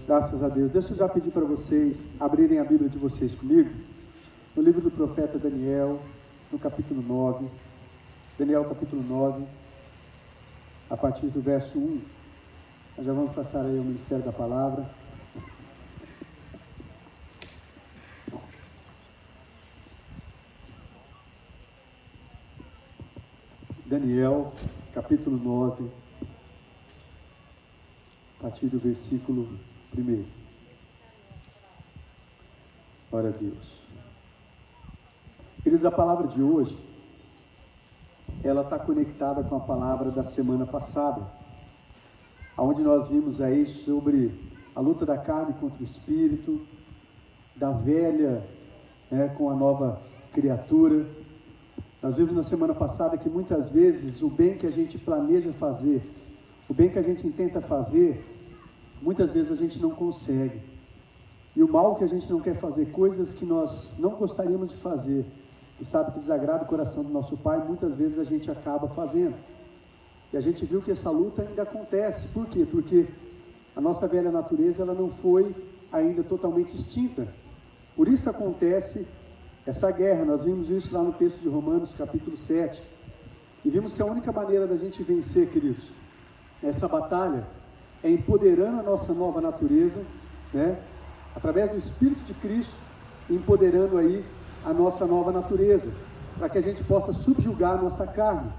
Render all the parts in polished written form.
Graças a Deus. Deixa eu já pedir para vocês abrirem a Bíblia de vocês comigo, no livro do profeta Daniel, no capítulo 9. Daniel, capítulo 9, a partir do verso 1. Nós já vamos passar aí o ministério da palavra. Daniel, capítulo 9, a partir do versículo 1. Glória a Deus. Queridos, a palavra de hoje, ela está conectada com a palavra da semana passada, onde nós vimos aí sobre a luta da carne contra o espírito, da velha, com a nova criatura. Nós vimos na semana passada que muitas vezes o bem que a gente planeja fazer, o bem que a gente tenta fazer, muitas vezes a gente não consegue. E o mal que a gente não quer fazer, coisas que nós não gostaríamos de fazer, que sabe que desagrada o coração do nosso Pai, muitas vezes a gente acaba fazendo. E a gente viu que essa luta ainda acontece. Por quê? Porque a nossa velha natureza, ela não foi ainda totalmente extinta. Por isso acontece essa guerra. Nós vimos isso lá no texto de Romanos, capítulo 7. E vimos que a única maneira da gente vencer, queridos, essa batalha, é empoderando a nossa nova natureza, através do Espírito de Cristo, empoderando aí a nossa nova natureza, para que a gente possa subjugar a nossa carne.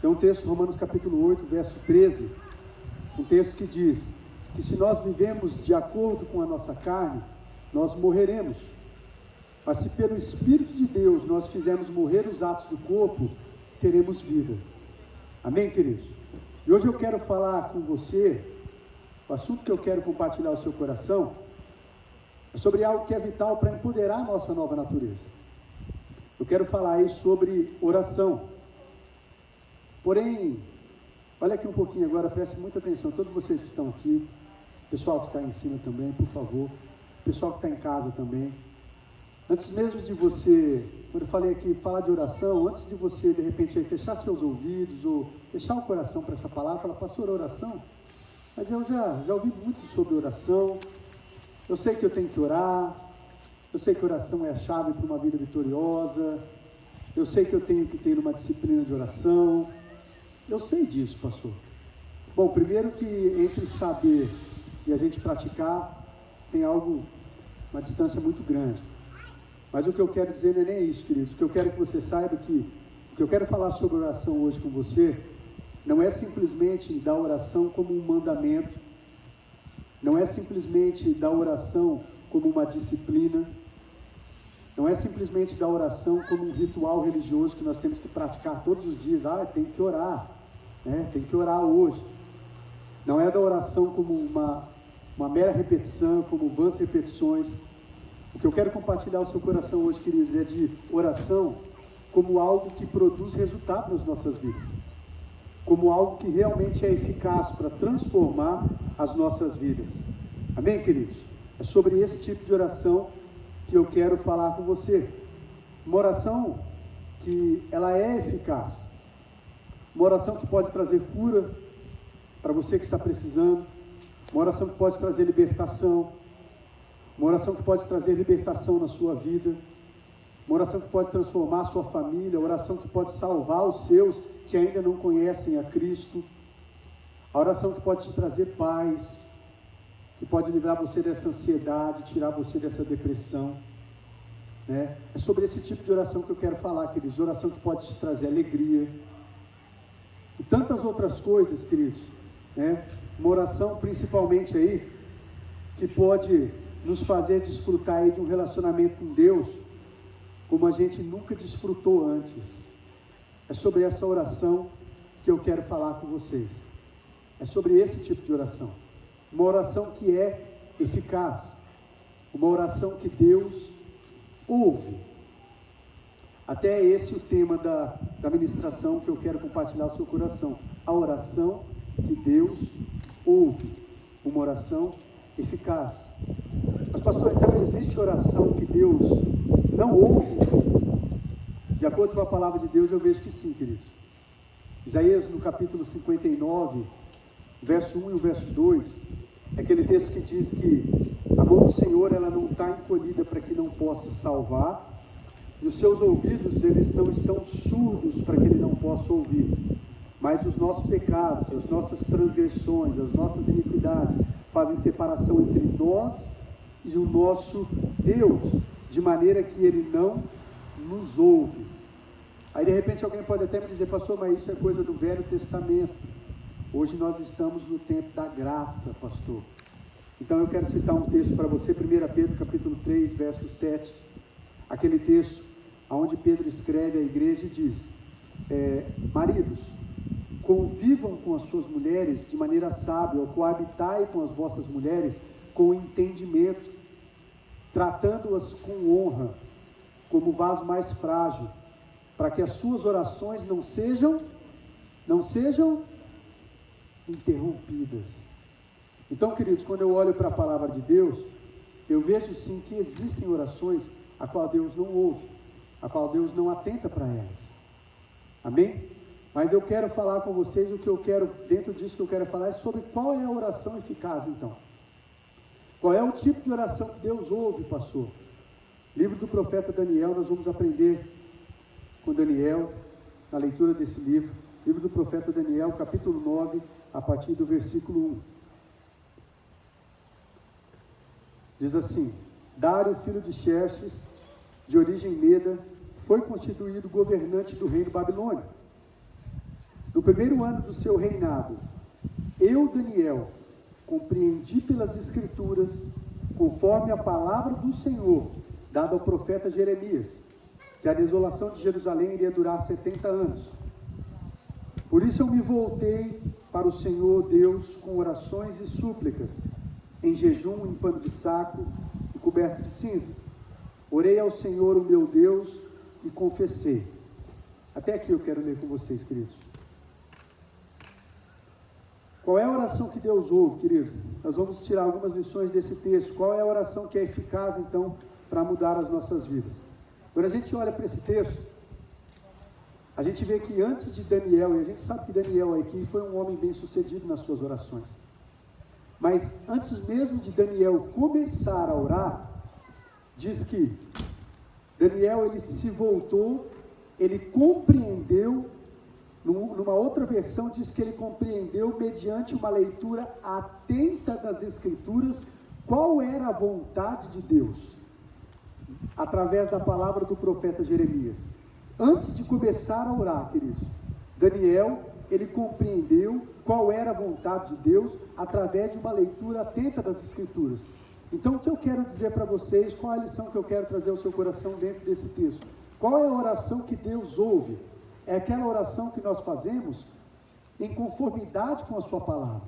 Tem um texto, Romanos capítulo 8, verso 13, um texto que diz que se nós vivemos de acordo com a nossa carne, nós morreremos. Mas se pelo Espírito de Deus nós fizermos morrer os atos do corpo, teremos vida. Amém, queridos? E hoje eu quero falar com você, o assunto que eu quero compartilhar ao seu coração, é sobre algo que é vital para empoderar a nossa nova natureza. Eu quero falar aí sobre oração. Porém, olha aqui um pouquinho agora, preste muita atenção, todos vocês que estão aqui, pessoal que está em cima também, por favor, pessoal que está em casa também. Antes mesmo de você, quando eu falei aqui, falar de oração, antes de você, de repente, aí, fechar seus ouvidos ou fechar o coração para essa palavra, falar, pastor, oração? Mas eu já ouvi muito sobre oração, eu sei que eu tenho que orar, eu sei que oração é a chave para uma vida vitoriosa, eu sei que eu tenho que ter uma disciplina de oração, eu sei disso, pastor. Bom, primeiro que entre saber e a gente praticar, tem uma distância muito grande. Mas o que eu quero dizer não é nem isso, queridos. O que eu quero que você saiba que o que eu quero falar sobre oração hoje com você não é simplesmente da oração como um mandamento, não é simplesmente da oração como uma disciplina, não é simplesmente da oração como um ritual religioso que nós temos que praticar todos os dias. Tem que orar, tem que orar hoje. Não é da oração como uma mera repetição, como vãs repetições. O que eu quero compartilhar ao seu coração hoje, queridos, é de oração como algo que produz resultado nas nossas vidas, como algo que realmente é eficaz para transformar as nossas vidas. Amém, queridos? É sobre esse tipo de oração que eu quero falar com você. Uma oração que ela é eficaz, uma oração que pode trazer cura para você que está precisando, uma oração que pode trazer libertação, uma oração que pode trazer libertação na sua vida, uma oração que pode transformar a sua família, uma oração que pode salvar os seus que ainda não conhecem a Cristo, a oração que pode te trazer paz, que pode livrar você dessa ansiedade, tirar você dessa depressão, É sobre esse tipo de oração que eu quero falar, queridos, oração que pode te trazer alegria, e tantas outras coisas, queridos, uma oração principalmente aí, que pode nos fazer desfrutar aí de um relacionamento com Deus, como a gente nunca desfrutou antes. É sobre essa oração que eu quero falar com vocês. É sobre esse tipo de oração. Uma oração que é eficaz. Uma oração que Deus ouve. Até esse o tema da ministração que eu quero compartilhar ao seu coração. A oração que Deus ouve. Uma oração eficaz. Mas pastor, então existe oração que Deus não ouve? De acordo com a palavra de Deus, eu vejo que sim, queridos. Isaías, no capítulo 59, verso 1 e o verso 2, É aquele texto que diz que a mão do Senhor, ela não está encolhida para que não possa salvar, e os seus ouvidos, eles não estão surdos para que ele não possa ouvir. Mas os nossos pecados, as nossas transgressões, as nossas iniquidades fazem separação entre nós e o nosso Deus, de maneira que ele não nos ouve. Aí de repente alguém pode até me dizer: pastor, mas isso é coisa do Velho Testamento. Hoje nós estamos no tempo da graça, pastor. Então eu quero citar um texto para você, 1 Pedro capítulo 3, verso 7, aquele texto onde Pedro escreve à igreja e diz: maridos, convivam com as suas mulheres de maneira sábia, ou coabitai com as vossas mulheres com entendimento, tratando-as com honra, como vaso mais frágil, para que as suas orações não sejam interrompidas. Então, queridos, quando eu olho para a palavra de Deus, eu vejo sim que existem orações a qual Deus não ouve, a qual Deus não atenta para elas. Amém? Mas eu quero falar com vocês, dentro disso que eu quero falar é sobre qual é a oração eficaz, então. Qual é o tipo de oração que Deus ouve, pastor? Livro do profeta Daniel, nós vamos aprender com Daniel, na leitura desse livro. Livro do profeta Daniel, capítulo 9, a partir do versículo 1. Diz assim: Dário, filho de Xerxes, de origem meda, foi constituído governante do reino babilônico. No primeiro ano do seu reinado, eu, Daniel, compreendi pelas escrituras, conforme a palavra do Senhor, dada ao profeta Jeremias, que a desolação de Jerusalém iria durar 70 anos. Por isso eu me voltei para o Senhor Deus com orações e súplicas, em jejum, em pano de saco e coberto de cinza. Orei ao Senhor, o meu Deus, e confessei. Até aqui eu quero ler com vocês, queridos. Qual é a oração que Deus ouve, querido? Nós vamos tirar algumas lições desse texto. Qual é a oração que é eficaz, então, para mudar as nossas vidas? Quando a gente olha para esse texto, a gente vê que antes de Daniel, e a gente sabe que Daniel aqui foi um homem bem sucedido nas suas orações, mas antes mesmo de Daniel começar a orar, diz que Daniel, ele se voltou, ele compreendeu, numa outra versão diz que ele compreendeu mediante uma leitura atenta das escrituras, qual era a vontade de Deus, através da palavra do profeta Jeremias. Antes de começar a orar, queridos, Daniel, ele compreendeu qual era a vontade de Deus, através de uma leitura atenta das escrituras. Então, o que eu quero dizer para vocês, qual é a lição que eu quero trazer ao seu coração dentro desse texto? Qual é a oração que Deus ouve? É aquela oração que nós fazemos em conformidade com a sua palavra.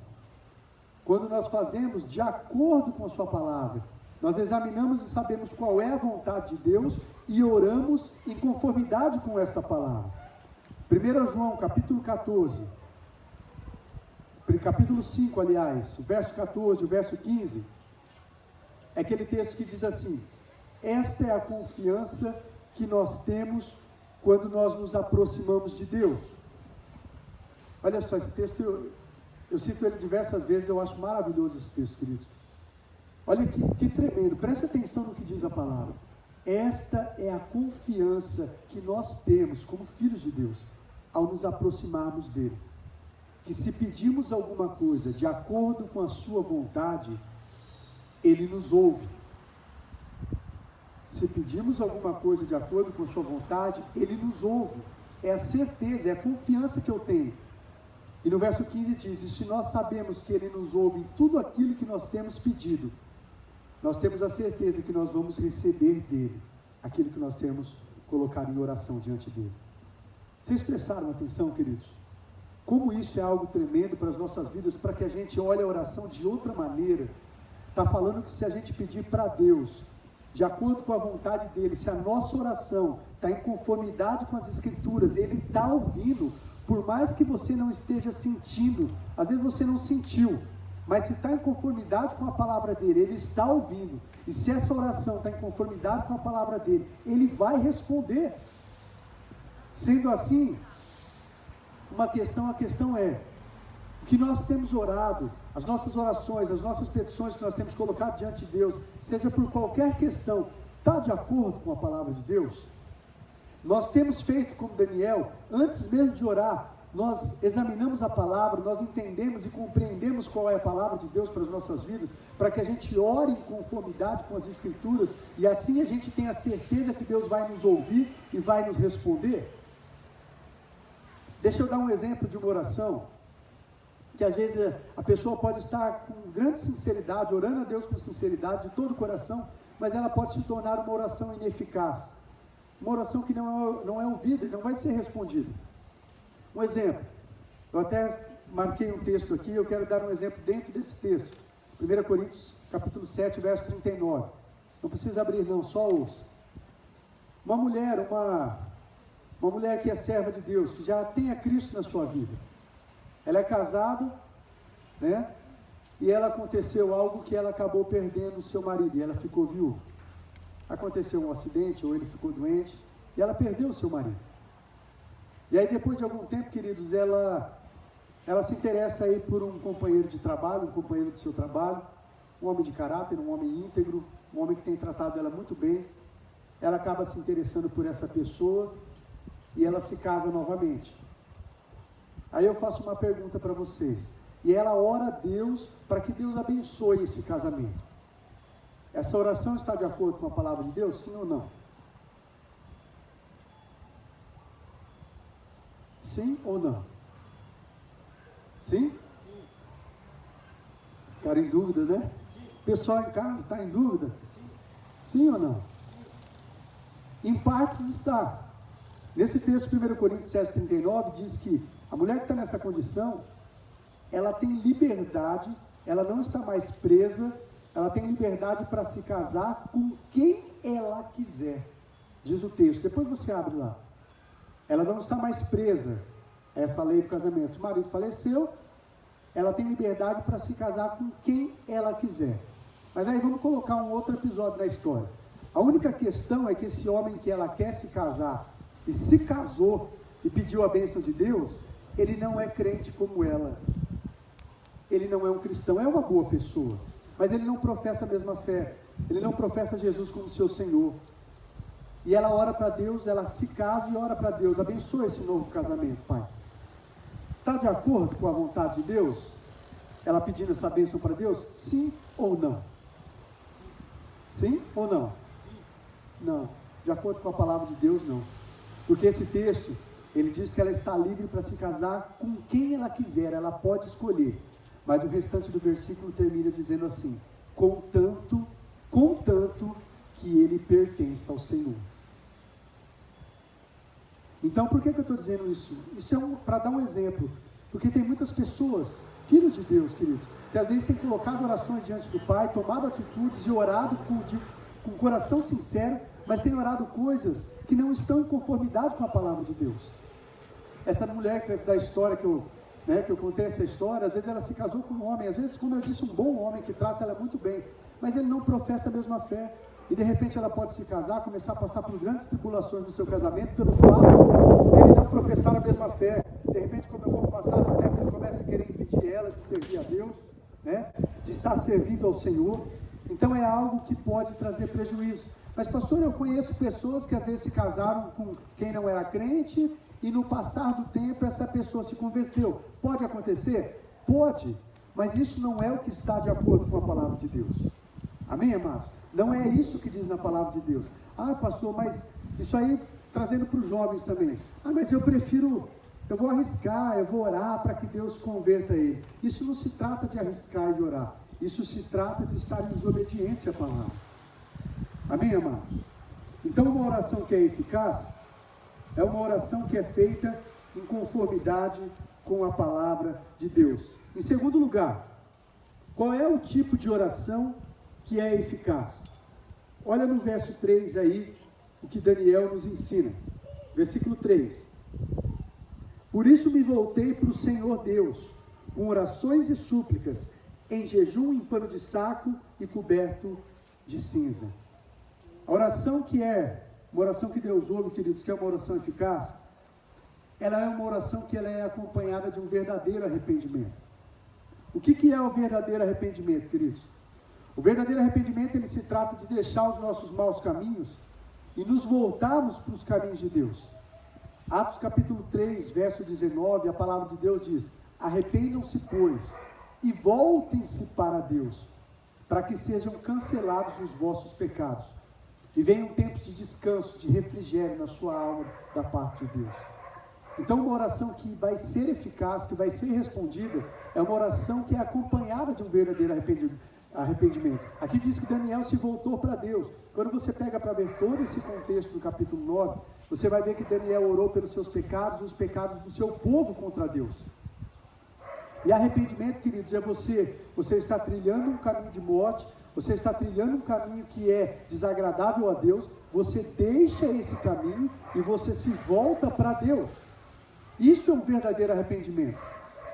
Quando nós fazemos de acordo com a sua palavra, nós examinamos e sabemos qual é a vontade de Deus e oramos em conformidade com esta palavra. 1 João, capítulo 14, capítulo 5, aliás, o verso 14, o verso 15, é aquele texto que diz assim: esta é a confiança que nós temos quando nós nos aproximamos de Deus. Olha só, esse texto, eu cito ele diversas vezes, eu acho maravilhoso esse texto, queridos. Olha que tremendo, preste atenção no que diz a palavra. Esta é a confiança que nós temos como filhos de Deus, ao nos aproximarmos dele. Que se pedimos alguma coisa de acordo com a sua vontade, ele nos ouve. Se pedimos alguma coisa de acordo com a sua vontade, ele nos ouve. É a certeza, é a confiança que eu tenho. E no verso 15 diz: e se nós sabemos que ele nos ouve em tudo aquilo que nós temos pedido, nós temos a certeza que nós vamos receber dele aquilo que nós temos colocado em oração diante dele. Vocês prestaram atenção, queridos? Como isso é algo tremendo para as nossas vidas, para que a gente olhe a oração de outra maneira. Está falando que se a gente pedir para Deus, de acordo com a vontade dele, se a nossa oração está em conformidade com as escrituras, ele está ouvindo, por mais que você não esteja sentindo, às vezes você não sentiu, mas se está em conformidade com a palavra dele, ele está ouvindo, e se essa oração está em conformidade com a palavra dele, ele vai responder. Sendo assim, a questão é, O que nós temos orado, as nossas orações, as nossas petições que nós temos colocado diante de Deus, seja por qualquer questão, está de acordo com a palavra de Deus? Nós temos feito como Daniel, antes mesmo de orar, nós examinamos a palavra, nós entendemos e compreendemos qual é a palavra de Deus para as nossas vidas, para que a gente ore em conformidade com as Escrituras, e assim a gente tenha certeza que Deus vai nos ouvir e vai nos responder. Deixa eu dar um exemplo de uma oração, que às vezes a pessoa pode estar com grande sinceridade, orando a Deus com sinceridade, de todo o coração, mas ela pode se tornar uma oração ineficaz, uma oração que não é ouvida e não vai ser respondida. Um exemplo, eu até marquei um texto aqui, eu quero dar um exemplo dentro desse texto, 1 Coríntios capítulo 7, verso 39, não precisa abrir não, só ouça. Uma mulher que é serva de Deus, que já tem a Cristo na sua vida, ela é casada, né? E ela aconteceu algo que ela acabou perdendo o seu marido, e ela ficou viúva. Aconteceu um acidente, ou ele ficou doente, e ela perdeu o seu marido. E aí depois de algum tempo, queridos, ela se interessa aí por um companheiro de trabalho, um companheiro do seu trabalho, um homem de caráter, um homem íntegro, um homem que tem tratado ela muito bem. Ela acaba se interessando por essa pessoa, e ela se casa novamente. Aí eu faço uma pergunta para vocês, e ela ora a Deus para que Deus abençoe esse casamento. Essa oração está de acordo com a palavra de Deus, sim ou não? Sim ou não? Sim? Ficaram em dúvida, né? O pessoal em casa está em dúvida? Sim ou não? Em partes está. Nesse texto, 1 Coríntios 7,39, diz que a mulher que está nessa condição, ela tem liberdade, ela não está mais presa, ela tem liberdade para se casar com quem ela quiser, diz o texto, depois você abre lá. Ela não está mais presa a essa lei do casamento. O marido faleceu, ela tem liberdade para se casar com quem ela quiser. Mas aí vamos colocar um outro episódio na história. A única questão é que esse homem que ela quer se casar, e se casou, e pediu a bênção de Deus, ele não é crente como ela. Ele não é um cristão, é uma boa pessoa, mas ele não professa a mesma fé, ele não professa Jesus como seu Senhor. E ela ora para Deus, ela se casa e ora para Deus, abençoa esse novo casamento, Pai. Está de acordo com a vontade de Deus? Ela pedindo essa bênção para Deus? Sim ou não? Sim ou não? Não, de acordo com a palavra de Deus, não. Porque esse texto, ele diz que ela está livre para se casar com quem ela quiser, ela pode escolher. Mas o restante do versículo termina dizendo assim: contanto que ele pertença ao Senhor. Então, por que eu estou dizendo isso? Isso é para dar um exemplo, porque tem muitas pessoas, filhos de Deus, queridos, que às vezes têm colocado orações diante do Pai, tomado atitudes e orado com coração sincero, mas têm orado coisas que não estão em conformidade com a palavra de Deus. Essa mulher da história que eu contei essa história, às vezes ela se casou com um homem, às vezes, como eu disse, um bom homem que trata ela muito bem, mas ele não professa a mesma fé, e de repente ela pode se casar, começar a passar por grandes tribulações no seu casamento, pelo fato de ele não professar a mesma fé. De repente, como eu vou passar no tempo, ele começa a querer impedir ela de servir a Deus, né? De estar servindo ao Senhor. Então é algo que pode trazer prejuízo. Mas pastor, eu conheço pessoas que às vezes se casaram com quem não era crente, e no passar do tempo essa pessoa se converteu. Pode acontecer? Pode, mas isso não é o que está de acordo com a palavra de Deus. Amém, amados? Não é isso que diz na palavra de Deus. Ah, pastor, mas isso aí trazendo para os jovens também. Ah, mas eu vou arriscar, eu vou orar para que Deus converta ele. Isso não se trata de arriscar e de orar. Isso se trata de estar em desobediência à palavra. Amém, amados? Então, uma oração que é eficaz é uma oração que é feita em conformidade com a palavra de Deus. Em segundo lugar, qual é o tipo de oração que é eficaz? Olha no verso 3 aí, o que Daniel nos ensina. Versículo 3. Por isso me voltei para o Senhor Deus, com orações e súplicas, em jejum, em pano de saco e coberto de cinza. A oração que é uma oração que Deus ouve, queridos, que é uma oração eficaz, ela é uma oração que ela é acompanhada de um verdadeiro arrependimento. O que é o verdadeiro arrependimento, queridos? O verdadeiro arrependimento, ele se trata de deixar os nossos maus caminhos e nos voltarmos para os caminhos de Deus. Atos capítulo 3, verso 19, a palavra de Deus diz: arrependam-se, pois, e voltem-se para Deus, para que sejam cancelados os vossos pecados, e venham tempos de descanso, de refrigério na sua alma da parte de Deus. Então, uma oração que vai ser eficaz, que vai ser respondida, é uma oração que é acompanhada de um verdadeiro arrependimento. Aqui diz que Daniel se voltou para Deus. Quando você pega para ver todo esse contexto do capítulo 9, você vai ver que Daniel orou pelos seus pecados e os pecados do seu povo contra Deus. E arrependimento, queridos, é você está trilhando um caminho de morte, você está trilhando um caminho que é desagradável a Deus, você deixa esse caminho e você se volta para Deus. Isso é um verdadeiro arrependimento.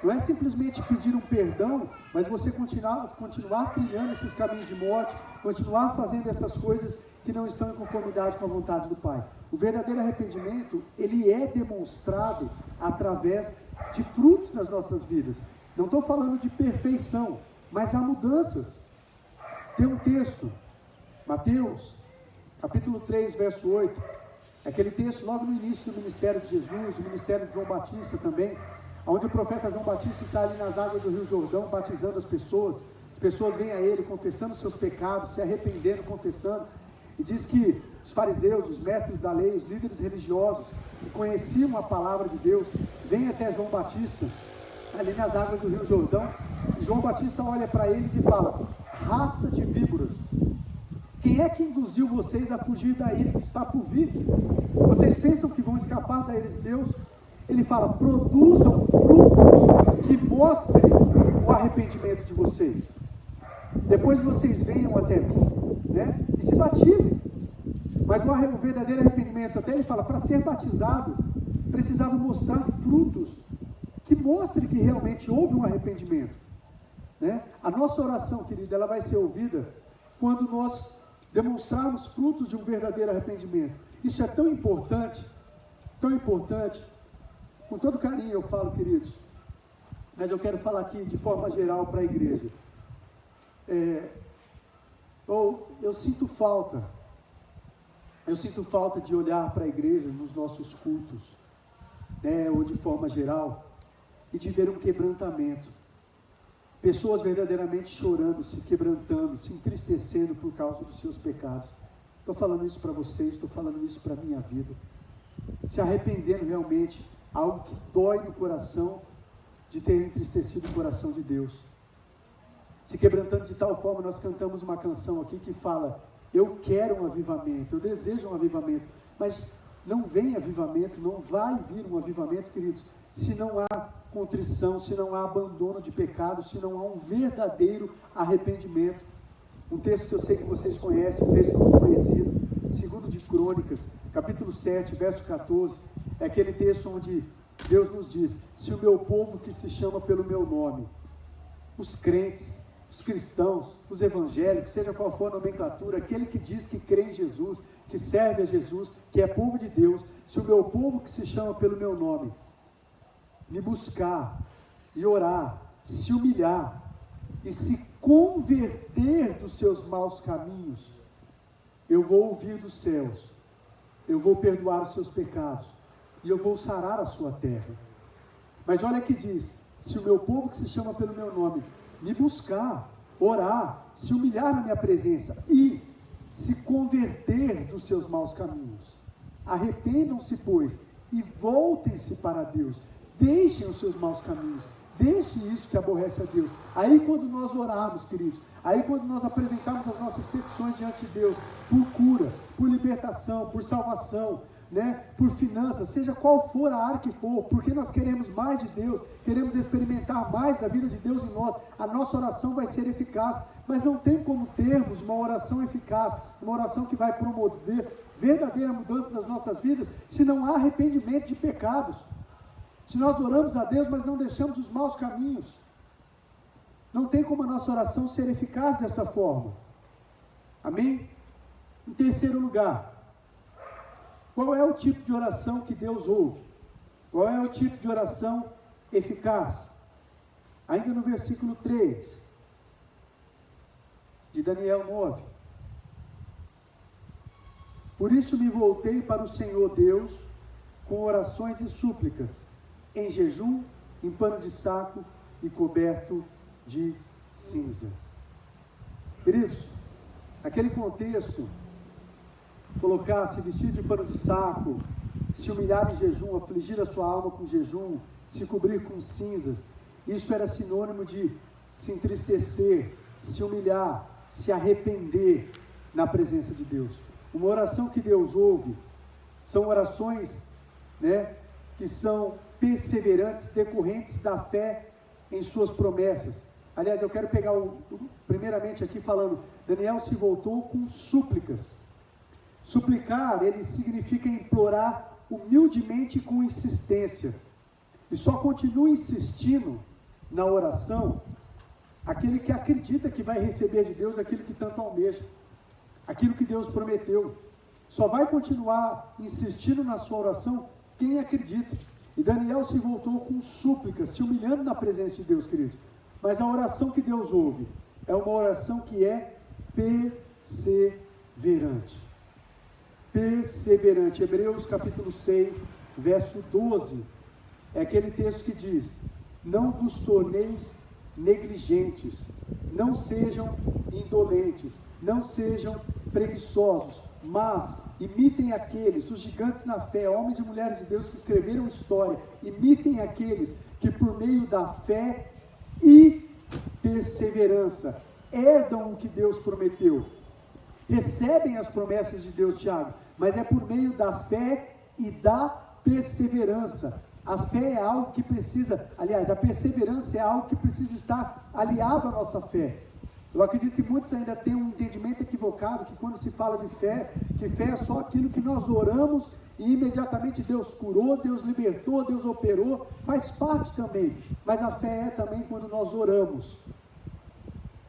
Não é simplesmente pedir um perdão, mas você continuar trilhando esses caminhos de morte, continuar fazendo essas coisas que não estão em conformidade com a vontade do Pai. O verdadeiro arrependimento, ele é demonstrado através de frutos nas nossas vidas. Não estou falando de perfeição, mas há mudanças. Tem um texto, Mateus, capítulo 3, verso 8, aquele texto logo no início do ministério de Jesus, do ministério de João Batista também, onde o profeta João Batista está ali nas águas do Rio Jordão, batizando as pessoas vêm a ele, confessando seus pecados, se arrependendo, confessando, e diz que os fariseus, os mestres da lei, os líderes religiosos, que conheciam a palavra de Deus, vêm até João Batista, ali nas águas do Rio Jordão, e João Batista olha para eles e fala: raça de víboras, quem é que induziu vocês a fugir da ira que está por vir? Vocês pensam que vão escapar da ira de Deus? Ele fala: produzam frutos que mostrem o arrependimento de vocês. Depois vocês venham até mim, né, e se batizem. Mas o verdadeiro arrependimento, até ele fala, para ser batizado, precisava mostrar frutos que mostrem que realmente houve um arrependimento, né? A nossa oração, querida, ela vai ser ouvida quando nós demonstrarmos frutos de um verdadeiro arrependimento. Isso é tão importante, com todo carinho eu falo, queridos, mas eu quero falar aqui de forma geral para a igreja. Eu sinto falta de olhar para a igreja nos nossos cultos, né, ou de forma geral, e de ver um quebrantamento. Pessoas verdadeiramente chorando, se quebrantando, se entristecendo por causa dos seus pecados. Estou falando isso para vocês, estou falando isso para a minha vida. Se arrependendo realmente, algo que dói no coração, de ter entristecido o coração de Deus. Se quebrantando de tal forma, nós cantamos uma canção aqui que fala: eu quero um avivamento, eu desejo um avivamento, mas não vem avivamento, não vai vir um avivamento, queridos, se não há contrição, se não há abandono de pecado, se não há um verdadeiro arrependimento. Um texto que eu sei que vocês conhecem, um texto muito conhecido, 2 de Crônicas, capítulo 7, verso 14, é aquele texto onde Deus nos diz: se o meu povo que se chama pelo meu nome, os crentes, os cristãos, os evangélicos, seja qual for a nomenclatura, aquele que diz que crê em Jesus, que serve a Jesus, que é povo de Deus, se o meu povo que se chama pelo meu nome me buscar e orar, se humilhar e se converter dos seus maus caminhos, eu vou ouvir dos céus, eu vou perdoar os seus pecados e eu vou sarar a sua terra. Mas olha que diz: se o meu povo que se chama pelo meu nome me buscar, orar, se humilhar na minha presença e se converter dos seus maus caminhos, arrependam-se, pois, e voltem-se para Deus, deixem os seus maus caminhos, deixe isso que aborrece a Deus. Aí quando nós orarmos, queridos, aí quando nós apresentarmos as nossas petições diante de Deus, por cura, por libertação, por salvação, né, por finanças, seja qual for a área que for, porque nós queremos mais de Deus, queremos experimentar mais da vida de Deus em nós, a nossa oração vai ser eficaz. Mas não tem como termos uma oração eficaz, uma oração que vai promover verdadeira mudança nas nossas vidas, se não há arrependimento de pecados. Se nós oramos a Deus, mas não deixamos os maus caminhos, não tem como a nossa oração ser eficaz dessa forma. Amém? Em terceiro lugar, qual é o tipo de oração que Deus ouve? Qual é o tipo de oração eficaz? Ainda no versículo 3 de Daniel 9. Por isso me voltei para o Senhor Deus com orações e súplicas, em jejum, em pano de saco e coberto de cinza. Queridos, aquele contexto, colocar-se vestido de pano de saco, se humilhar em jejum, afligir a sua alma com jejum, se cobrir com cinzas, isso era sinônimo de se entristecer, se humilhar, se arrepender na presença de Deus. Uma oração que Deus ouve, são orações, que são perseverantes, decorrentes da fé em suas promessas. Aliás, eu quero pegar primeiramente aqui falando, Daniel se voltou com súplicas. Suplicar, ele significa implorar humildemente com insistência. E só continua insistindo na oração aquele que acredita que vai receber de Deus aquilo que tanto almeja, aquilo que Deus prometeu. Só vai continuar insistindo na sua oração quem acredita. E Daniel se voltou com súplicas, se humilhando na presença de Deus, queridos. Mas a oração que Deus ouve é uma oração que é perseverante. Perseverante. Hebreus capítulo 6, verso 12. É aquele texto que diz: não vos torneis negligentes, não sejam indolentes, não sejam preguiçosos, mas imitem aqueles, os gigantes na fé, homens e mulheres de Deus que escreveram história, imitem aqueles que por meio da fé e perseverança herdam o que Deus prometeu, recebem as promessas de Deus, Tiago, mas é por meio da fé e da perseverança. A fé é algo que precisa, aliás, a perseverança é algo que precisa estar aliado à nossa fé. Eu acredito que muitos ainda têm um entendimento equivocado, que quando se fala de fé, que fé é só aquilo que nós oramos e imediatamente Deus curou, Deus libertou, Deus operou, faz parte também, mas a fé é também quando nós oramos.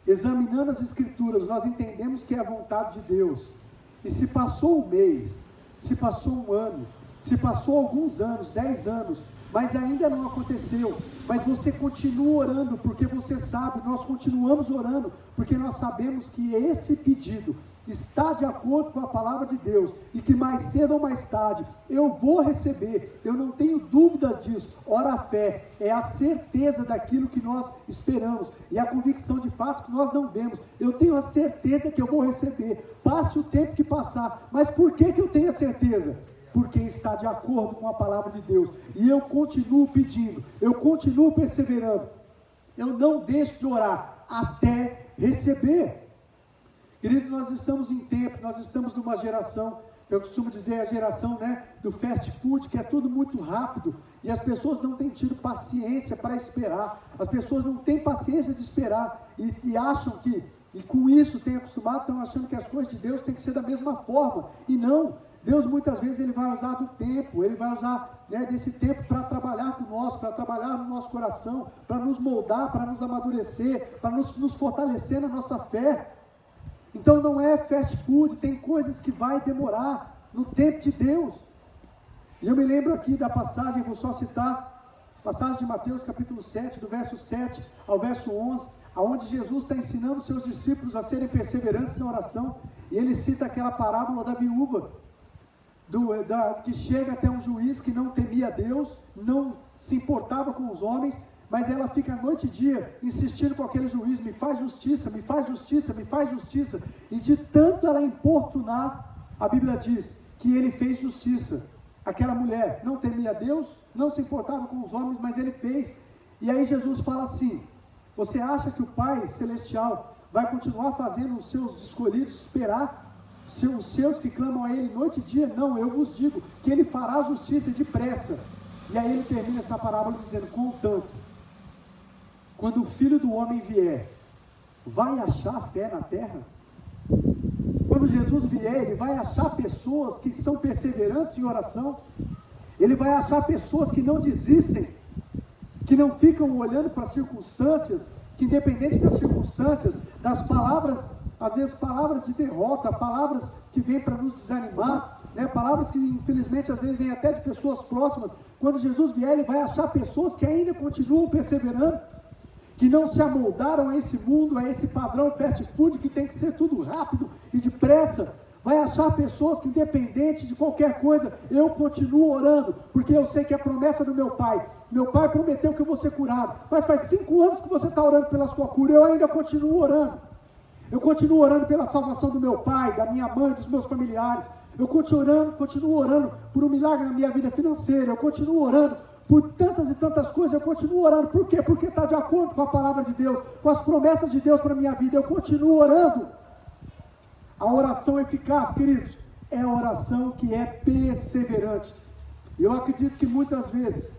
Examinando as Escrituras, nós entendemos que é a vontade de Deus, e se passou um mês, se passou um ano, se passou alguns anos, 10 anos, mas ainda não aconteceu, mas você continua orando, porque você sabe, nós continuamos orando, porque nós sabemos que esse pedido está de acordo com a palavra de Deus, e que mais cedo ou mais tarde, eu vou receber, eu não tenho dúvida disso. Ora, a fé é a certeza daquilo que nós esperamos, e a convicção de fato que nós não vemos. Eu tenho a certeza que eu vou receber, passe o tempo que passar, mas por que eu tenho a certeza? Porque está de acordo com a palavra de Deus, e eu continuo pedindo, eu continuo perseverando, eu não deixo de orar até receber. Querido, nós estamos em tempo, nós estamos numa geração, eu costumo dizer a geração do fast food, que é tudo muito rápido, e as pessoas não têm tido paciência para esperar, as pessoas não têm paciência de esperar, e acham que, e com isso têm acostumado, estão achando que as coisas de Deus têm que ser da mesma forma, e não. Deus muitas vezes ele vai usar do tempo, ele vai usar desse tempo para trabalhar com nós, para trabalhar no nosso coração, para nos moldar, para nos amadurecer, para nos fortalecer na nossa fé. Então não é fast food, tem coisas que vai demorar no tempo de Deus. E eu me lembro aqui da passagem, vou só citar, passagem de Mateus capítulo 7, do verso 7 ao verso 11, onde Jesus está ensinando seus discípulos a serem perseverantes na oração, e ele cita aquela parábola da viúva, que chega até um juiz que não temia Deus, não se importava com os homens, mas ela fica noite e dia insistindo com aquele juiz: me faz justiça, me faz justiça, me faz justiça, e de tanto ela importunar, a Bíblia diz que ele fez justiça. Aquela mulher não temia Deus, não se importava com os homens, mas ele fez. E aí Jesus fala assim: você acha que o Pai Celestial vai continuar fazendo os seus escolhidos esperar? Os seus que clamam a Ele noite e dia? Não, eu vos digo que Ele fará justiça depressa. E aí ele termina essa parábola dizendo: contanto, quando o Filho do Homem vier, vai achar fé na terra? Quando Jesus vier, Ele vai achar pessoas que são perseverantes em oração? Ele vai achar pessoas que não desistem, que não ficam olhando para as circunstâncias, que independente das circunstâncias, das palavras, às vezes palavras de derrota, palavras que vêm para nos desanimar, palavras que infelizmente às vezes vêm até de pessoas próximas. Quando Jesus vier, Ele vai achar pessoas que ainda continuam perseverando, que não se amoldaram a esse mundo, a esse padrão fast food que tem que ser tudo rápido e depressa, vai achar pessoas que, independente de qualquer coisa, eu continuo orando, porque eu sei que a promessa do meu pai prometeu que eu vou ser curado, mas faz 5 anos que você está orando pela sua cura, eu ainda continuo orando. Eu continuo orando pela salvação do meu pai, da minha mãe, dos meus familiares. Eu continuo orando por um milagre na minha vida financeira. Eu continuo orando por tantas e tantas coisas. Eu continuo orando. Por quê? Porque está de acordo com a palavra de Deus, com as promessas de Deus para a minha vida. Eu continuo orando. A oração eficaz, queridos, é a oração que é perseverante. Eu acredito que muitas vezes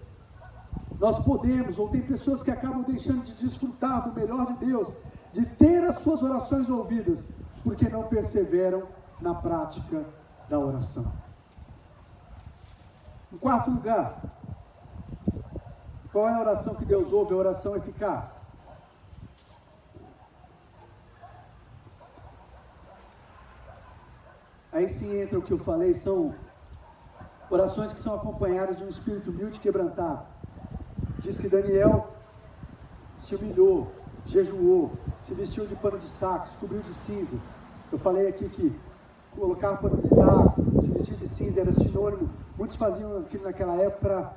nós podemos, ou tem pessoas que acabam deixando de desfrutar do melhor de Deus, de ter as suas orações ouvidas, porque não perseveram na prática da oração. Em quarto lugar, qual é a oração que Deus ouve? A oração eficaz. Aí sim entra o que eu falei, são orações que são acompanhadas de um espírito humilde e quebrantado. Diz que Daniel se humilhou, jejuou, se vestiu de pano de saco, se cobriu de cinzas. Eu falei aqui que colocar pano de saco, se vestir de cinza era sinônimo. Muitos faziam aquilo naquela época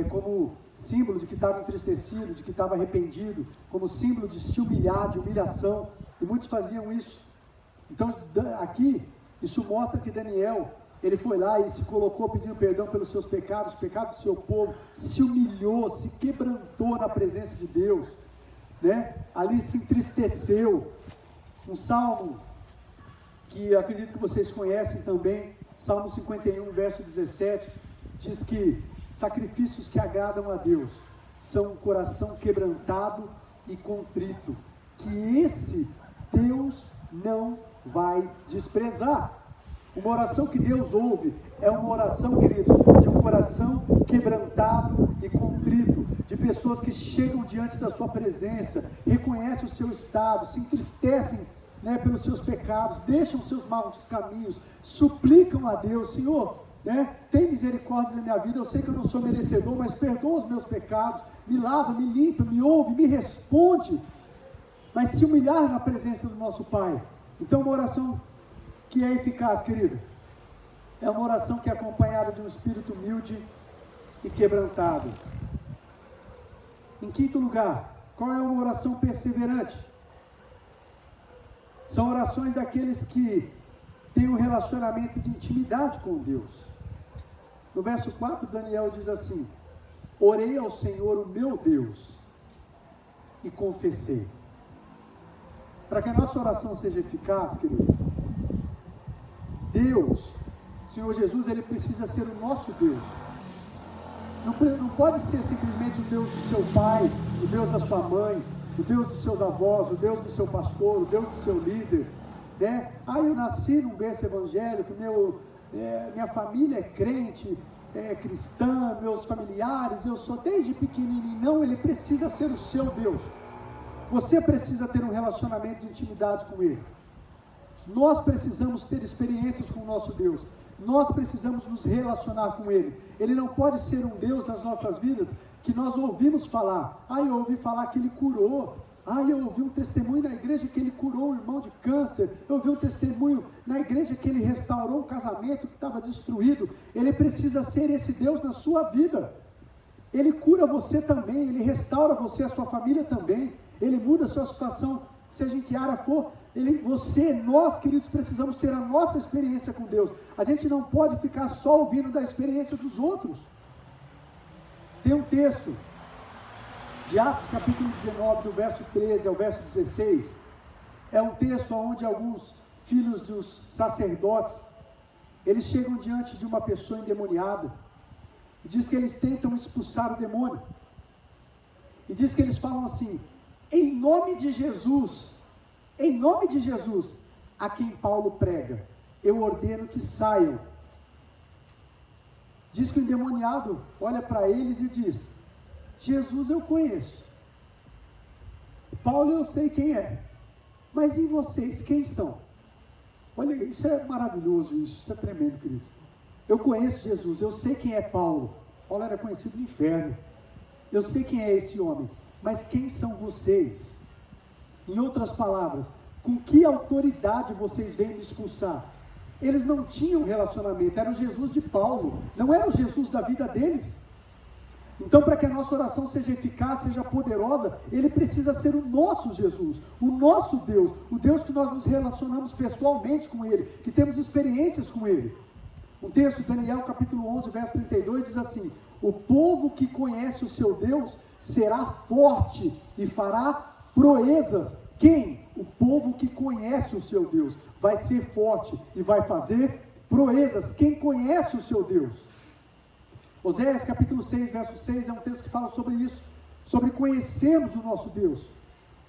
como símbolo de que estava entristecido, de que estava arrependido, como símbolo de se humilhar, de humilhação. E muitos faziam isso. Então aqui, isso mostra que Daniel, ele foi lá e se colocou pedindo perdão pelos seus pecados, os pecados do seu povo, se humilhou, se quebrantou na presença de Deus. Ali se entristeceu. Um salmo que acredito que vocês conhecem também, Salmo 51, verso 17, diz que sacrifícios que agradam a Deus são um coração quebrantado e contrito, que esse Deus não vai desprezar. Uma oração que Deus ouve é uma oração, queridos, de um coração quebrantado e contrito, de pessoas que chegam diante da sua presença, reconhecem o seu estado, se entristecem pelos seus pecados, deixam os seus maus caminhos, suplicam a Deus: Senhor, tem misericórdia na minha vida, eu sei que eu não sou merecedor, mas perdoa os meus pecados, me lava, me limpa, me ouve, me responde, mas se humilhar na presença do nosso Pai. Então uma oração que é eficaz, querido, é uma oração que é acompanhada de um espírito humilde e quebrantado. Em quinto lugar, qual é uma oração perseverante? São orações daqueles que têm um relacionamento de intimidade com Deus. No verso 4, Daniel diz assim: orei ao Senhor o meu Deus e confessei. Para que a nossa oração seja eficaz, querido, Deus, Senhor Jesus, Ele precisa ser o nosso Deus. Não pode ser simplesmente o Deus do seu pai, o Deus da sua mãe, o Deus dos seus avós, o Deus do seu pastor, o Deus do seu líder. Eu nasci num berço evangélico, minha família é crente, cristã, meus familiares, eu sou desde pequenininho. Não, Ele precisa ser o seu Deus. Você precisa ter um relacionamento de intimidade com Ele. Nós precisamos ter experiências com o nosso Deus. Nós precisamos nos relacionar com Ele. Ele não pode ser um Deus nas nossas vidas que nós ouvimos falar. Eu ouvi falar que Ele curou. Eu ouvi um testemunho na igreja que Ele curou um irmão de câncer. Eu ouvi um testemunho na igreja que Ele restaurou um casamento que estava destruído. Ele precisa ser esse Deus na sua vida. Ele cura você também. Ele restaura você, a sua família também. Ele muda a sua situação, seja em que área for. Nós, queridos, precisamos ter a nossa experiência com Deus. A gente não pode ficar só ouvindo da experiência dos outros. Tem um texto de Atos capítulo 19, do verso 13 ao verso 16. É um texto onde alguns filhos dos sacerdotes, eles chegam diante de uma pessoa endemoniada, e diz que eles tentam expulsar o demônio, e diz que eles falam assim: em nome de Jesus, a quem Paulo prega, eu ordeno que saiam. Diz que o endemoniado olha para eles e diz: Jesus eu conheço, Paulo eu sei quem é, mas e vocês, quem são? Olha, isso é maravilhoso, isso é tremendo, queridos. Eu conheço Jesus, eu sei quem é Paulo. Paulo era conhecido no inferno, eu sei quem é esse homem, mas quem são vocês? Em outras palavras, com que autoridade vocês vêm me expulsar? Eles não tinham relacionamento, era o Jesus de Paulo, não era o Jesus da vida deles. Então, para que a nossa oração seja eficaz, seja poderosa, ele precisa ser o nosso Jesus, o nosso Deus, o Deus que nós nos relacionamos pessoalmente com ele, que temos experiências com ele. Um texto, Daniel capítulo 11, verso 32, diz assim: o povo que conhece o seu Deus será forte e fará proezas. Quem? O povo que conhece o seu Deus vai ser forte e vai fazer proezas. Quem conhece o seu Deus? Oséias capítulo 6, verso 6 é um texto que fala sobre isso, sobre conhecermos o nosso Deus.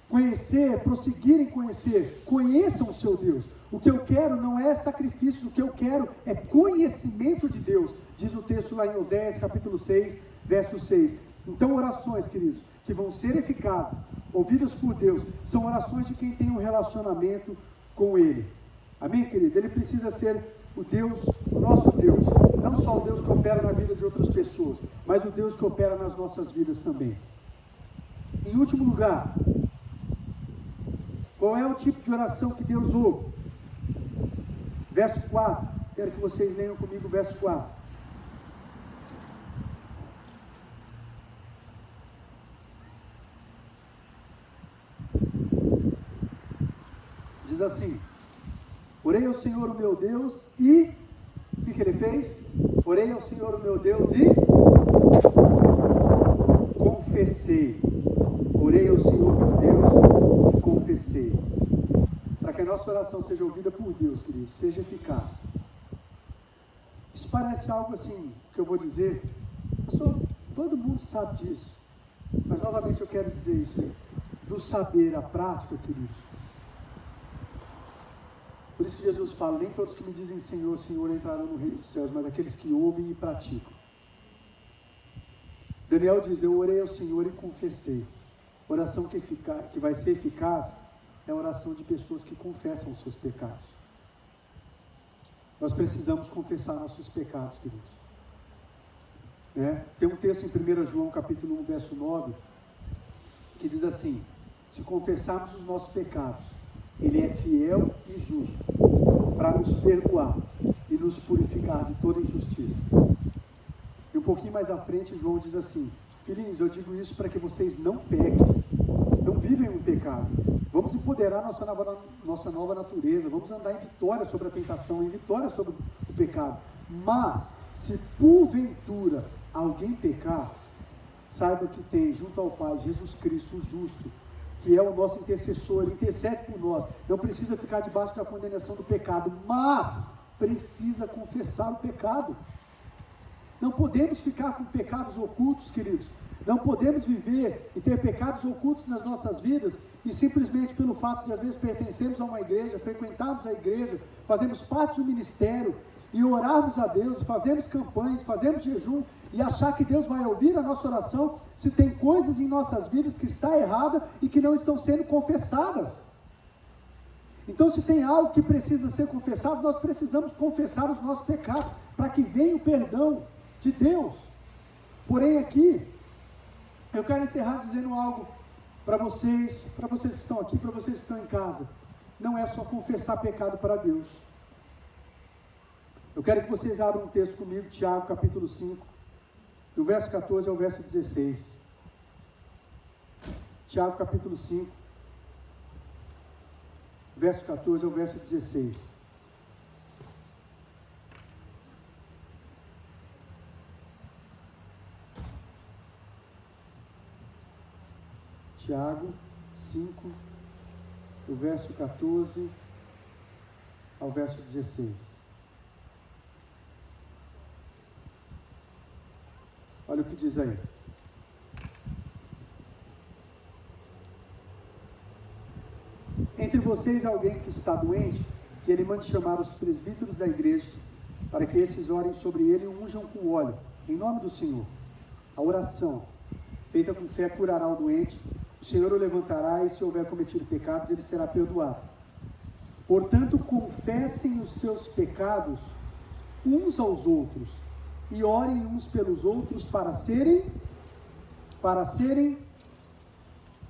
Conhecer, prosseguir em conhecer, conheçam o seu Deus. O que eu quero não é sacrifício, o que eu quero é conhecimento de Deus, diz o texto lá em Oséias capítulo 6, verso 6. Então, orações, queridos, que vão ser eficazes, ouvidas por Deus, são orações de quem tem um relacionamento com Ele. Amém, querido? Ele precisa ser o Deus, o nosso Deus, não só o Deus que opera na vida de outras pessoas, mas o Deus que opera nas nossas vidas também. Em último lugar, qual é o tipo de oração que Deus ouve? Verso 4, quero que vocês leiam comigo o verso 4. Diz assim: orei ao Senhor o meu Deus e... o que ele fez? Orei ao Senhor o meu Deus e confessei. Orei ao Senhor meu Deus e confessei. Para que a nossa oração seja ouvida por Deus, queridos, seja eficaz. Isso parece algo assim, que eu vou dizer, todo mundo sabe disso, mas novamente eu quero dizer isso, do saber à prática, queridos. Por isso que Jesus fala: nem todos que me dizem Senhor, Senhor entrarão no reino dos céus, mas aqueles que ouvem e praticam. Daniel diz: eu orei ao Senhor e confessei. Oração que vai ser eficaz é a oração de pessoas que confessam os seus pecados. Nós precisamos confessar nossos pecados, queridos. Tem um texto em 1 João capítulo 1, verso 9, que diz assim: se confessarmos os nossos pecados, Ele é fiel e justo para nos perdoar e nos purificar de toda injustiça. E um pouquinho mais à frente, João diz assim: filhinhos, eu digo isso para que vocês não pequem, não vivem um pecado. Vamos empoderar nossa nova natureza, vamos andar em vitória sobre a tentação, em vitória sobre o pecado. Mas, se porventura alguém pecar, saiba que tem junto ao Pai Jesus Cristo, o justo, que é o nosso intercessor, ele intercede por nós. Não precisa ficar debaixo da condenação do pecado, mas precisa confessar o pecado. Não podemos ficar com pecados ocultos, queridos. Não podemos viver e ter pecados ocultos nas nossas vidas e simplesmente pelo fato de às vezes pertencermos a uma igreja, frequentarmos a igreja, fazermos parte do ministério e orarmos a Deus, fazemos campanhas, fazemos jejum e achar que Deus vai ouvir a nossa oração se tem coisas em nossas vidas que está errada e que não estão sendo confessadas. Então, se tem algo que precisa ser confessado, nós precisamos confessar os nossos pecados para que venha o perdão de Deus. Porém, aqui eu quero encerrar dizendo algo para vocês que estão aqui, para vocês que estão em casa. Não é só confessar pecado para Deus. Eu quero que vocês abram um texto comigo, Tiago capítulo 5, do verso 14 ao verso 16. Tiago capítulo 5, verso 14 ao verso 16. Tiago 5, do verso 14 ao verso 16. Olha o que diz aí. Entre vocês alguém que está doente, que ele mande chamar os presbíteros da igreja, para que esses orem sobre ele e unjam com óleo, em nome do Senhor. A oração, feita com fé, curará o doente, o Senhor o levantará, e se houver cometido pecados, ele será perdoado. Portanto, confessem os seus pecados uns aos outros, e orem uns pelos outros para serem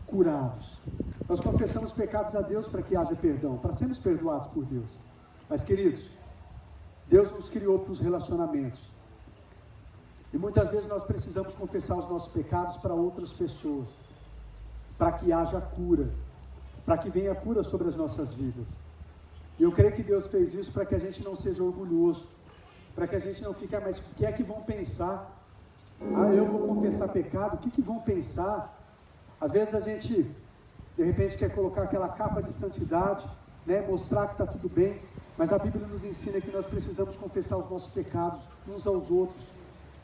curados. Nós confessamos pecados a Deus para que haja perdão, para sermos perdoados por Deus. Mas, queridos, Deus nos criou para os relacionamentos. E muitas vezes nós precisamos confessar os nossos pecados para outras pessoas, para que haja cura, para que venha cura sobre as nossas vidas. E eu creio que Deus fez isso para que a gente não seja orgulhoso, para que a gente não fique, mas o que é que vão pensar? Eu vou confessar pecado, o que vão pensar? Às vezes a gente, de repente, quer colocar aquela capa de santidade, né? Mostrar que está tudo bem, mas a Bíblia nos ensina que nós precisamos confessar os nossos pecados uns aos outros,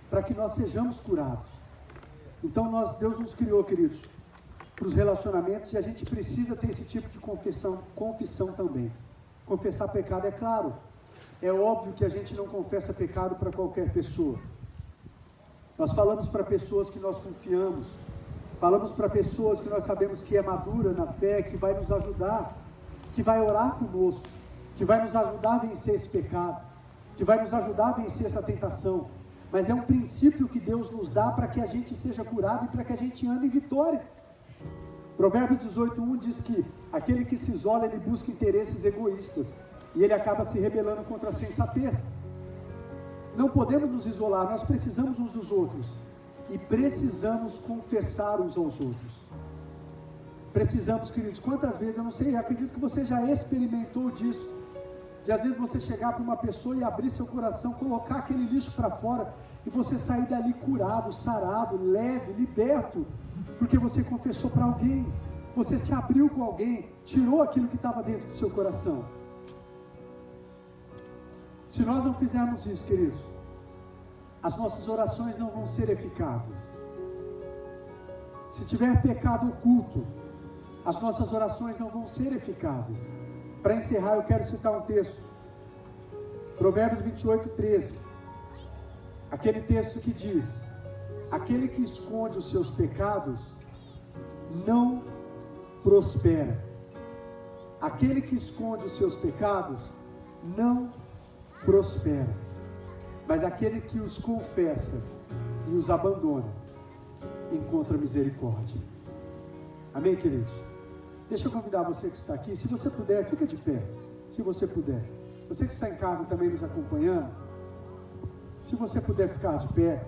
para que nós sejamos curados. Então Deus nos criou, queridos, para os relacionamentos, e a gente precisa ter esse tipo de confissão também. Confessar pecado, é claro, é óbvio que a gente não confessa pecado para qualquer pessoa. Nós falamos para pessoas que nós confiamos, falamos para pessoas que nós sabemos que é madura na fé, que vai nos ajudar, que vai orar conosco, que vai nos ajudar a vencer esse pecado, que vai nos ajudar a vencer essa tentação. Mas é um princípio que Deus nos dá para que a gente seja curado e para que a gente ande em vitória. Provérbios 18:1 diz que aquele que se isola, ele busca interesses egoístas, e ele acaba se rebelando contra a sensatez. Não podemos nos isolar, nós precisamos uns dos outros, e precisamos confessar uns aos outros. Precisamos, queridos, quantas vezes, eu não sei, acredito que você já experimentou disso, de às vezes você chegar para uma pessoa e abrir seu coração, colocar aquele lixo para fora, e você sair dali curado, sarado, leve, liberto, porque você confessou para alguém, você se abriu com alguém, tirou aquilo que estava dentro do seu coração. Se nós não fizermos isso, queridos, as nossas orações não vão ser eficazes. Se tiver pecado oculto, as nossas orações não vão ser eficazes. Para encerrar, eu quero citar um texto, Provérbios 28:13, aquele texto que diz: aquele que esconde os seus pecados não prospera. Aquele que esconde os seus pecados não prospera. Mas aquele que os confessa e os abandona, encontra misericórdia. Amém, queridos? Deixa eu convidar você que está aqui, se você puder, fica de pé, se você puder. Você que está em casa também nos acompanhando, se você puder ficar de pé,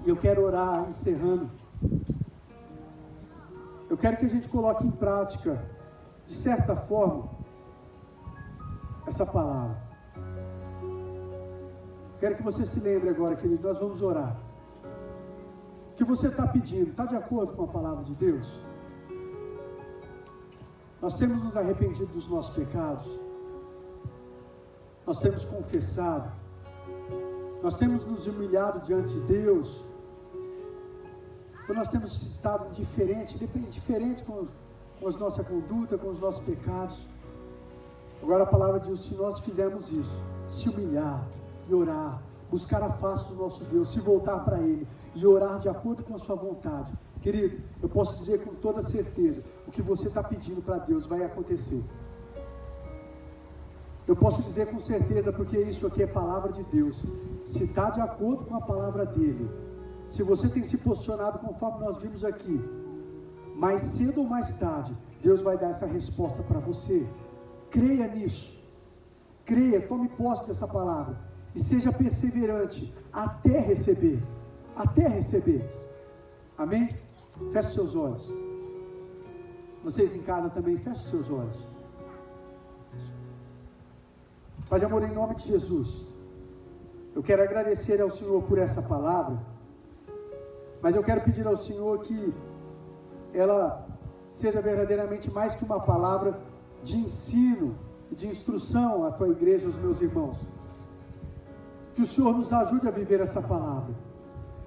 e eu quero orar encerrando. Eu quero que a gente coloque em prática, de certa forma, essa palavra. Quero que você se lembre agora, querido, nós vamos orar. O que você está pedindo, está de acordo com a palavra de Deus? Nós temos nos arrependido dos nossos pecados, nós temos confessado, nós temos nos humilhado diante de Deus, ou nós temos estado indiferente com a nossa conduta, com os nossos pecados. Agora a palavra diz: se nós fizermos isso, se humilhar e orar, buscar a face do nosso Deus, se voltar para Ele e orar de acordo com a sua vontade, querido, eu posso dizer com toda certeza, o que você está pedindo para Deus vai acontecer. Eu posso dizer com certeza, porque isso aqui é palavra de Deus. Se está de acordo com a palavra dEle, se você tem se posicionado conforme nós vimos aqui, mais cedo ou mais tarde, Deus vai dar essa resposta para você. Creia nisso, creia, tome posse dessa palavra, e seja perseverante, até receber, amém? Feche seus olhos, vocês em casa também, feche seus olhos. Pai de amor, em nome de Jesus, eu quero agradecer ao Senhor por essa palavra, mas eu quero pedir ao Senhor que ela seja verdadeiramente mais que uma palavra de ensino e de instrução à tua igreja, aos meus irmãos. Que o Senhor nos ajude a viver essa palavra.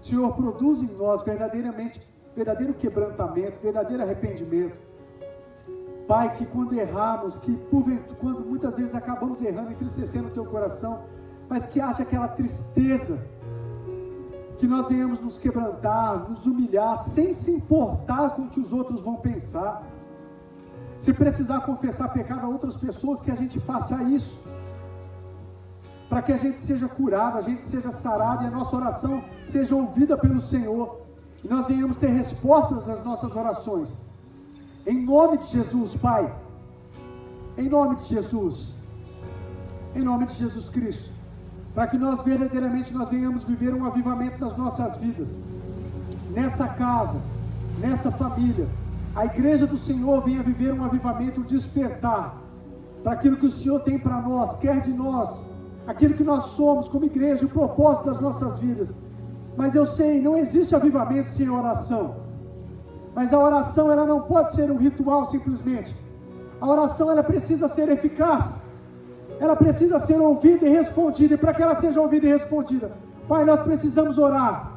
Senhor, produz em nós verdadeiro quebrantamento, verdadeiro arrependimento. Pai, que quando erramos, quando muitas vezes acabamos errando, entristecendo o teu coração, mas que haja aquela tristeza, que nós venhamos nos quebrantar, nos humilhar, sem se importar com o que os outros vão pensar. Se precisar confessar pecado a outras pessoas, que a gente faça isso, para que a gente seja curado, a gente seja sarado, e a nossa oração seja ouvida pelo Senhor, e nós venhamos ter respostas nas nossas orações. Em nome de Jesus, Pai. Em nome de Jesus. Em nome de Jesus Cristo. Para que nós verdadeiramente nós venhamos viver um avivamento nas nossas vidas. Nessa casa, nessa família. A igreja do Senhor venha viver um avivamento, um despertar. Para aquilo que o Senhor tem para nós, quer de nós. Aquilo que nós somos como igreja, o propósito das nossas vidas. Mas eu sei, não existe avivamento sem oração. Mas a oração, ela não pode ser um ritual simplesmente. A oração, ela precisa ser eficaz. Ela precisa ser ouvida e respondida. E para que ela seja ouvida e respondida, Pai, nós precisamos orar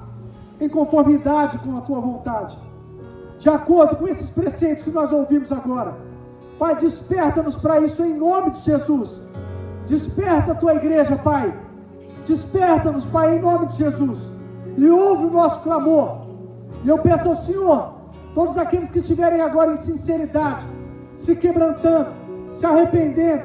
em conformidade com a Tua vontade. De acordo com esses preceitos que nós ouvimos agora. Pai, desperta-nos para isso em nome de Jesus. Desperta a Tua igreja, Pai. Desperta-nos, Pai, em nome de Jesus. E ouve o nosso clamor. E eu peço ao Senhor, todos aqueles que estiverem agora em sinceridade, se quebrantando, se arrependendo,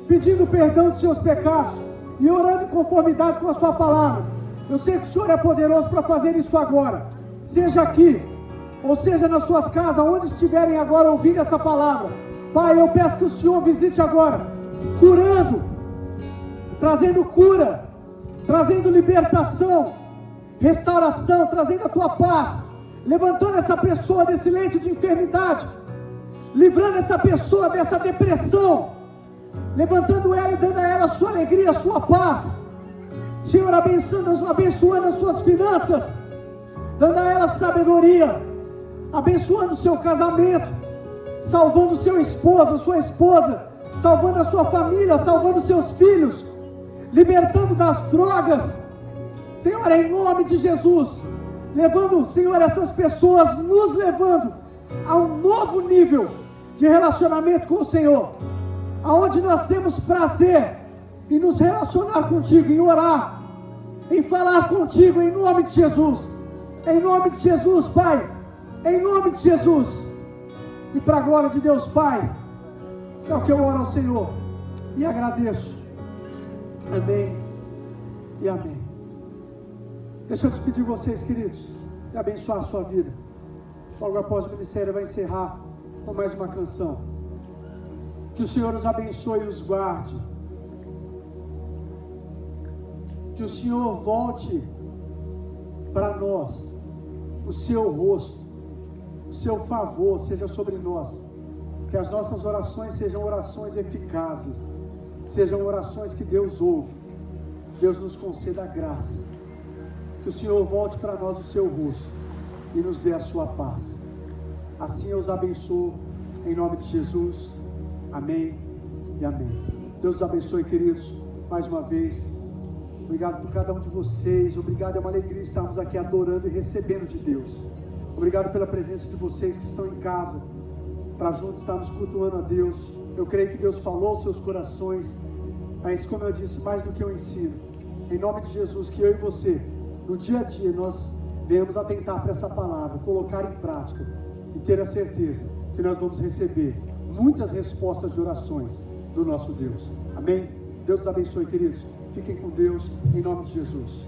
pedindo perdão dos seus pecados e orando em conformidade com a Sua palavra. Eu sei que o Senhor é poderoso para fazer isso agora. Seja aqui, ou seja nas suas casas, onde estiverem agora ouvindo essa palavra. Pai, eu peço que o Senhor visite agora, curando, trazendo cura, trazendo libertação, restauração, trazendo a Tua paz, levantando essa pessoa desse leito de enfermidade, livrando essa pessoa dessa depressão, levantando ela e dando a ela a sua alegria, a sua paz. Senhor, abençoando as suas finanças, dando a ela sabedoria, abençoando o seu casamento, salvando o seu esposo, a sua esposa, salvando a sua família, salvando os seus filhos, libertando das drogas, Senhor, em nome de Jesus, levando, Senhor, essas pessoas, nos levando a um novo nível de relacionamento com o Senhor, aonde nós temos prazer em nos relacionar contigo, em orar, em falar contigo, em nome de Jesus, Pai, em nome de Jesus, e para a glória de Deus, Pai, é o que eu oro ao Senhor, e agradeço, amém, e amém. Deixa eu despedir vocês, queridos, e abençoar a sua vida. Logo após o ministério vai encerrar com mais uma canção. Que o Senhor os abençoe e os guarde. Que o Senhor volte para nós o seu rosto, o seu favor seja sobre nós. Que as nossas orações sejam orações eficazes, sejam orações que Deus ouve. Deus nos conceda a graça. Que o Senhor volte para nós o seu rosto e nos dê a sua paz. Assim eu os abençoo em nome de Jesus. Amém e amém. Deus os abençoe, queridos, mais uma vez. Obrigado por cada um de vocês. Obrigado, é uma alegria estarmos aqui adorando e recebendo de Deus. Obrigado pela presença de vocês que estão em casa, para juntos estarmos cultuando a Deus. Eu creio que Deus falou aos seus corações, mas como eu disse, mais do que eu ensino, em nome de Jesus, que eu e você, no dia a dia, nós venhamos atentar para essa palavra, colocar em prática e ter a certeza que nós vamos receber muitas respostas de orações do nosso Deus. Amém? Deus os abençoe, queridos. Fiquem com Deus, em nome de Jesus.